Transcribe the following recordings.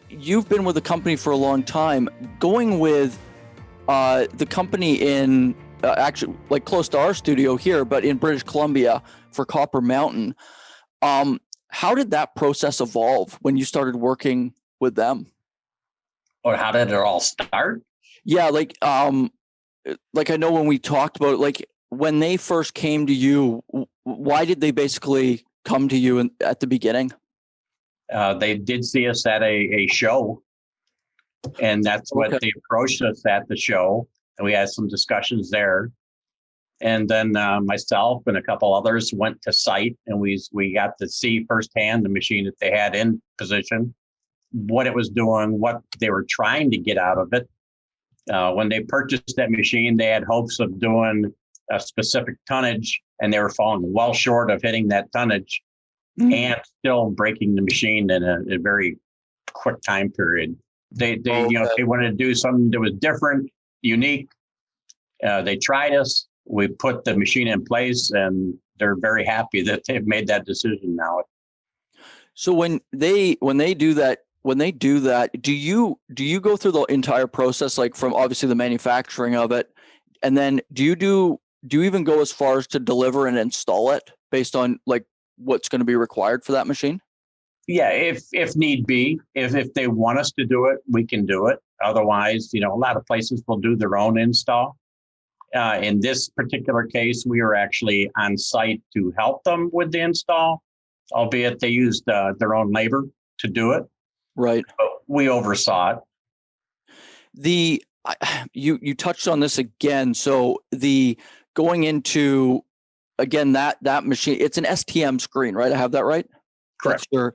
you've been with the company for a long time. Going with the company in actually like close to our studio here, but in British Columbia for Copper Mountain. How did that process evolve when you started working with them? Or how did it all start? Yeah, like I know when we talked about it, like when they first came to you, why did they basically come to you at the beginning? They did see us at a show, and that's what Okay. they approached us at the show, and we had some discussions there. And then myself and a couple others went to site, and we got to see firsthand the machine that they had in position, what it was doing, what they were trying to get out of it. When they purchased that machine, they had hopes of doing a specific tonnage, and they were falling well short of hitting that tonnage and still breaking the machine in a very quick time period. They wanted to do something that was different, unique. They tried us. We put the machine in place, and they're very happy that they've made that decision now. So when they do that, do you go through the entire process, like from obviously the manufacturing of it, and then do you even go as far as to deliver and install it based on like what's going to be required for that machine? Yeah, if need be, if they want us to do it, we can do it. Otherwise, a lot of places will do their own install. In this particular case, we were actually on site to help them with the install, albeit they used their own labor to do it. Right. But we oversaw it. You touched on this again. So the going into again that machine, it's an STM-Screen, right? I have that right? Correct. That's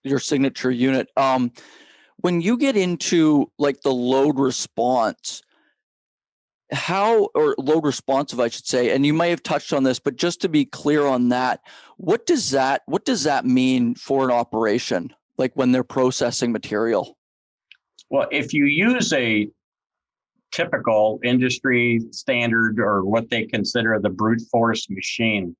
your signature unit. When you get into like the load response, or load responsive, I should say, and you may have touched on this, but just to be clear on that, what does that mean for an operation, like when they're processing material? Well, if you use a typical industry standard or what they consider the brute force machine,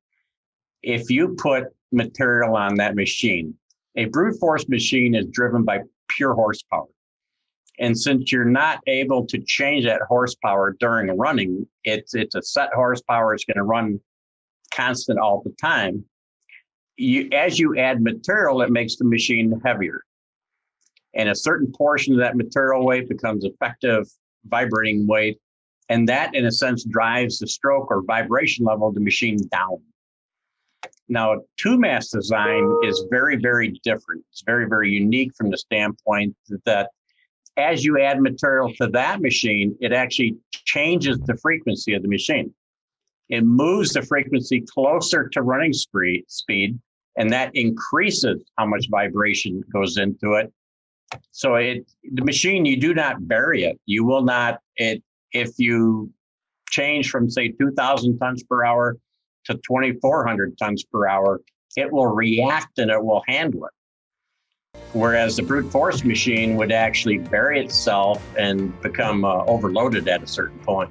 if you put material on that machine, a brute force machine is driven by pure horsepower. And since you're not able to change that horsepower during running, it's a set horsepower. It's going to run constant all the time. As you add material, it makes the machine heavier. And a certain portion of that material weight becomes effective vibrating weight. And that, in a sense, drives the stroke or vibration level of the machine down. Now, two-mass design is very, very different. It's very, very unique from the standpoint that as you add material to that machine, it actually changes the frequency of the machine. It moves the frequency closer to running speed, and that increases how much vibration goes into it. So the machine, you do not bury it. You will not, if you change from, say, 2,000 tons per hour to 2,400 tons per hour, it will react and it will handle it. Whereas the brute force machine would actually bury itself and become overloaded at a certain point.